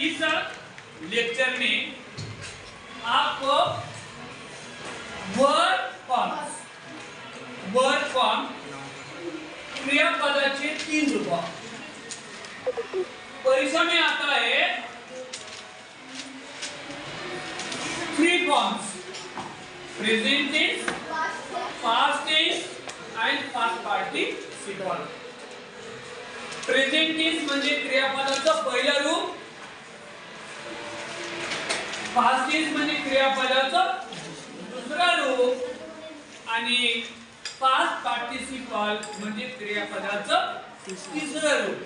इस लेक्चर में आपको वर्ब फॉर्म क्रियापदाचे 3 रूप परीक्षा में आता है। 3 forms present tense, past tense and past participle. Present tense म्हणजे क्रियापदाचं पहिलं रूप, पास्ट टेंस म्हणजे क्रियापदाचं दुसरं रूप आणि पास्ट पार्टिसिपल म्हणजे क्रियापदाचं तिसरं रूप।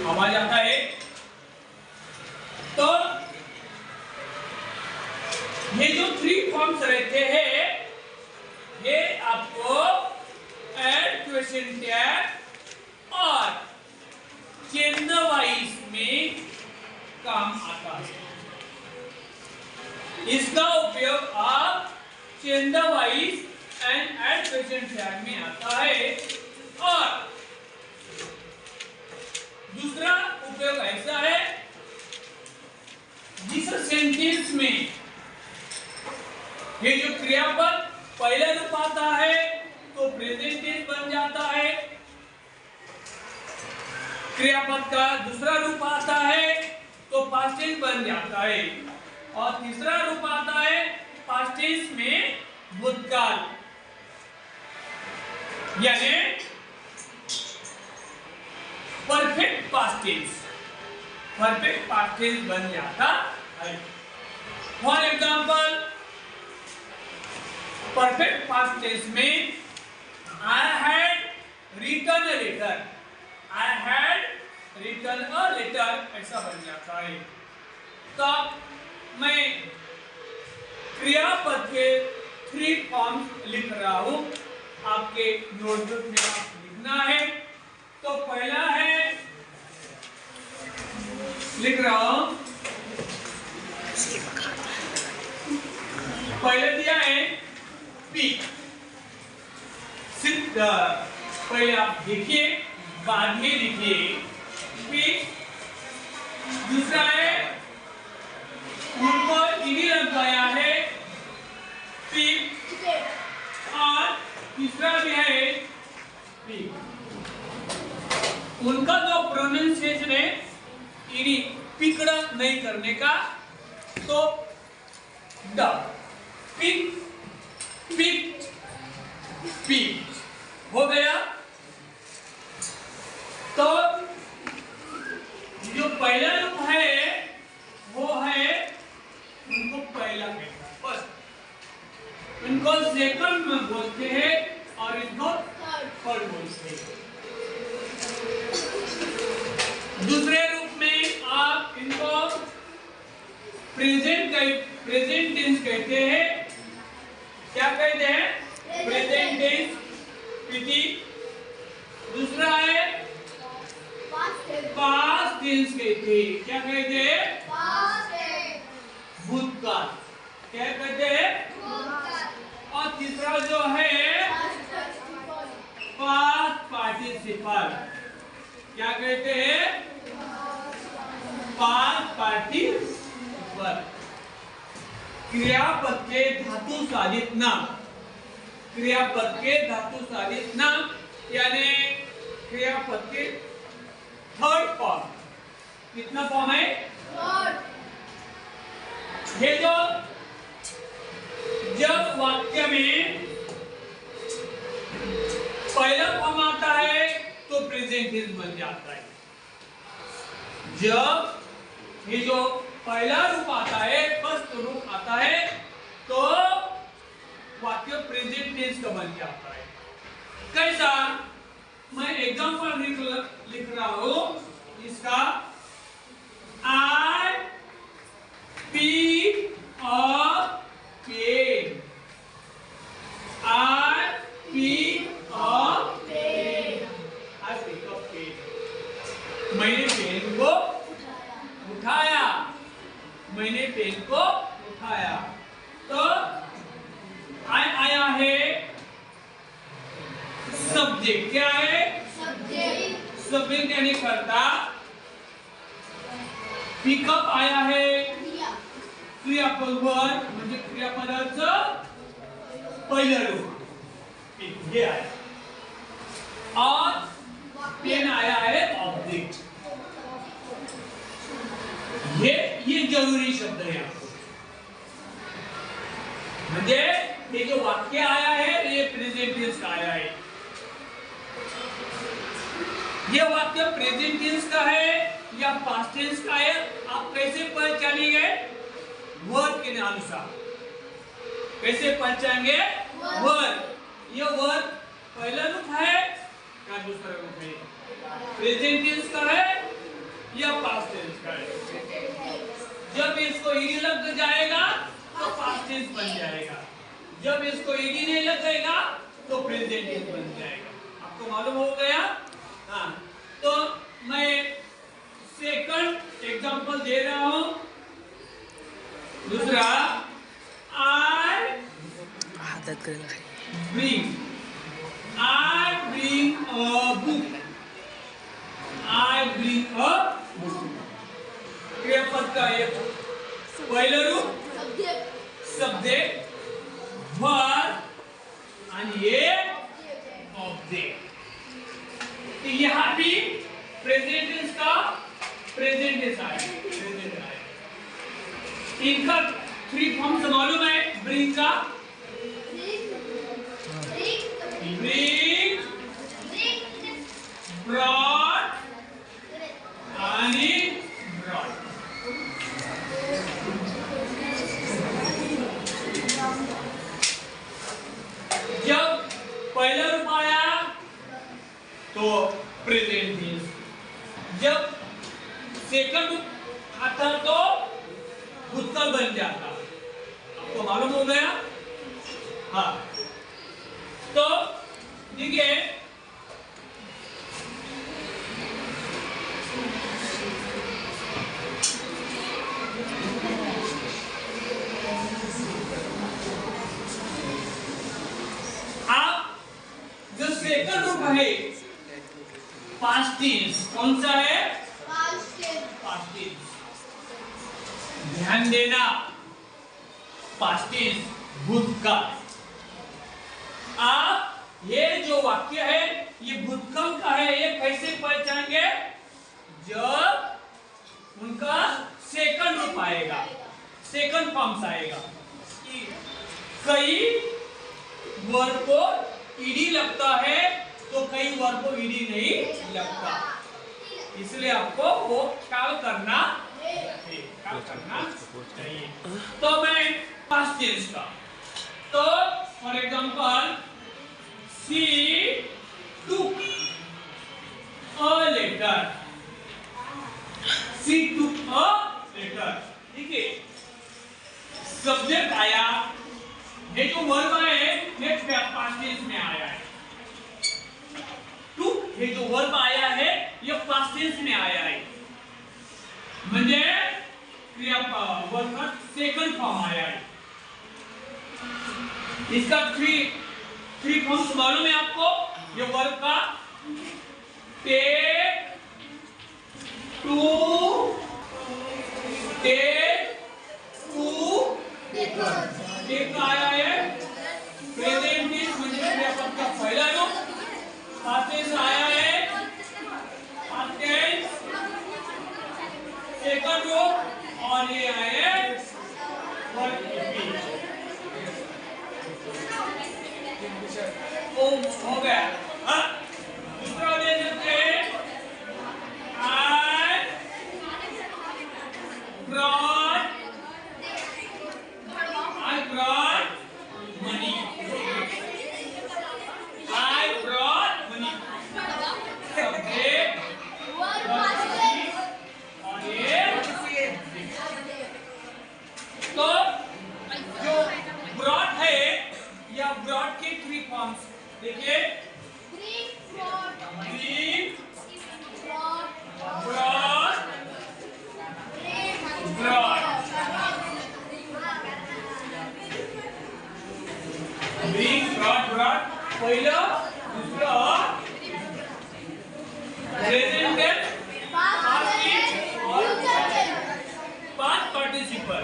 आवाज आता है? तो ये जो 3 फॉर्म्स रहते हैं ये आपको एड, क्वेश्चन टैग और चिन्ह वाइज में काम आता है। इसका उपयोग आप चिन्ह wise and add question tag में आता है। और दूसरा उपयोग ऐसा है, जिस सेंटेंस में ये जो क्रियापद पहले रूप आता है तो प्रेजेंट टेंस बन जाता है, क्रियापद का दूसरा रूप आता है तो पास्ट टेंस बन जाता है, और तीसरा रूप आता है पास्ट टेंस में भूतकाल, यानी परफेक्ट पास्ट टेंस बन जाता है। For example perfect past tense में I had written a letter ऐसा बन जाता है। तब मैं क्रियापद के 3 फॉर्म्स लिख रहा हूं, आपके नोटबुक में आप लिखना है। तो पहला है, लिख रहा हूं, पहले दिया है पी, सिर्फ पहले आप देखिए बाद में लिखिए पी। दूसरा है उनको इन्हीं लगाया है पी, और तीसरा भी है पी। उनका जो प्रोनाउंसिएशन है इन्हीं पिकड़ा नहीं करने का, तो ड पिक पिक पिक हो गया। तो जो पहला रूप है वो है, उनको पहला कहते हैं फर्स्ट, उनको सेकंड में बोलते हैं और इनको थर्ड बोलते हैं। दूसरे रूप में आप इनको प्रेजेंट टेंस कहते हैं। क्या कहते हैं? Present tense PT. दूसरा है पास्ट टेंस कहते हैं। क्या कहते हैं? भूतकाल। क्या कहते हैं? और तीसरा जो है पास्ट पार्टिसिपल। क्या कहते हैं? Past participle. क्रियापद के धातु साधित नाम, क्रियापद के धातु साधित नाम यानी क्रियापद के थर्ड फॉर्म। कितना फॉर्म है? थर्ड। ये जो जब वाक्य में पहला फॉर्म आता है तो प्रेजेंट टेंस बन जाता है। जब ये जो पहला रूप आता है, फर्स्ट रूप आता है, तो वाक्य प्रेजेंट टेंस का बन जाता है। कैसा? मैं एग्जांपल लिख रहा हूं इसका। I pick a pen. I pick a pen. I pick a pen. मैंने पेन को उठाया। मैंने पेन को उठाया। तो आया है सब्जेक्ट। क्या है? सब्जेक्ट। सब्जेक्ट यानी कर्ता, पिकअप आया है क्रियापद वर म्हणजे क्रियापदाचं पहिलं रूप ये आया, और पेन आया है ऑब्जेक्ट। ये जरूरी शब्द है आपको, म्हणजे ये जो वाक्य आया है ये प्रेजेंट टेंस का आया है। ये वाक्य प्रेजेंट टेंस का है या पास्ट टेंस का है, आप कैसे पहचानेंगे? वर्ड के अनुसार। कैसे पहचानेंगे? वर्ड। ये वर्ड पहला रूप है या दूसरा रूप है? प्रेजेंट टेंस का है या पास्ट टेंस का है? जब इसको ईडी लग जाएगा तो पास्ट टेंस बन जाएगा, जब इसको ईडी नहीं लगेगा तो प्रेजेंट टेंस बन जाएगा। आपको मालूम हो गया? हाँ, तो मैं सेकंड एग्जांपल दे रहा हूं। दूसरा, I bring a book। I bring a book। क्रियापद का ये पहिलं रूप सब्जेक्ट, वर्ब आणि ये ऑब्जेक्ट। तो यहाँ भी प्रेजेंट टेंस का प्रेजेंट टेंस आया। इनका 3 फॉर्म्स मालूम है? ब्रिंग का ब्रिंग, ब्रॉट आणि ब्रॉट। जब पहला रूप आया तो प्रेजेंट टेंस, जब सेकंड रूप आता तो भूतकाल बन जाता। आपको मालूम हो गया? हाँ, तो देखिए आप जो सेकंड रूप है पास्ट टेंस, कौन सा है? Past tense. ध्यान देना, पास्ट टेंस भूतकाल। आप ये जो वाक्य है ये भूतकाल का है, ये कैसे पहचानेंगे? जब उनका सेकंड रूप आएगा, सेकंड फॉर्म्स आएगा। कई वर्ड को ईडी लगता है तो कई वर्ड को ईडी नहीं लगता, इसलिए आपको वो ख्याल करना चाहिए। तो मैं पास्ट टेंस का, तो for example she took a letter, she took a letter. ठीक है, सब्जेक्ट आया, ये जो वर्ब है ये पास्ट टेंस में आया है। टुक ये जो वर्ब आया है ये पास्ट टेंस में आया है, म्हणजे वर्ब का सेकंड फॉर्म आया है। इसका 3 फॉर्म्स मालूम है आपको? ये वर्ब का take, to, take, to, take आया है प्रेजेंट टेंस म्हणजे क्रियापद का पहिला रूप, पास्ट टेंस आया है पास्ट टेंस सेकंड रूप, और ये आए वर्ब की। हो गया। हाँ, दूसरा ले सकते हैं, I brought money। I brought money। Subject और ये, तो जो ब्रॉट है या ब्रॉट के 3 फॉर्म्स देखिए, पहिलं, दुसरं प्रेजेंट टेंस, पास्ट टेंस और पास्ट पार्टिसिपल।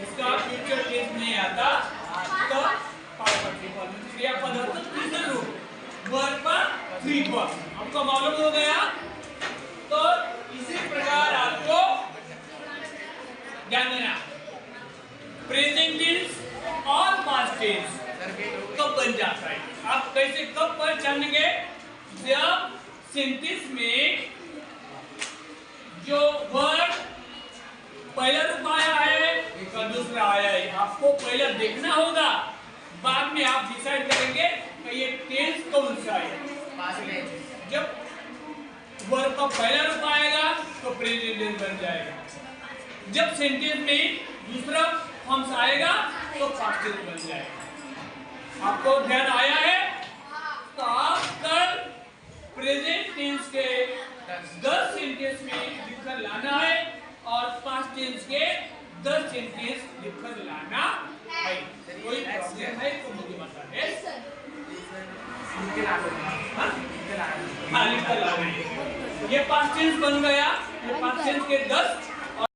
इसका फ्यूचर टेंस नहीं आता तो पास्ट पार्टिसिपल क्रियापद तीसरे रूप वर्ब का 3 पर आपको मालूम हो गया। तो इसी प्रकार आपको ध्यान देना प्रेजेंट टेंस और पास्ट टेंस कब बन जाता है। आप कैसे कब पहचानेंगे, जब सेंटेंस में जो वर्ड पहला रूप आया है या दूसरा आया है, आपको पहले देखना होगा, बाद में आप डिसाइड करेंगे कि ये टेंस कौन सा है। जब वर्ब का पहला रूप आएगा तो प्रेजेंट टेंस बन जाएगा, जब सेंटेंस में दूसरा फॉर्म आएगा तो पास्ट टेंस बन जाएगा। आपको ध्यान आया है? तो आप कल प्रेजेंट टेंस के 10 सेंटेंस में लिखकर लाना है और पास्ट टेंस के 10 सेंटेंस लिखकर लाना है। कोई प्रॉब्लम है तो मुझे बताइए। हाँ, लिखकर लाना है। ये पास्ट टेंस बन गया, ये पास्ट टेंस के 10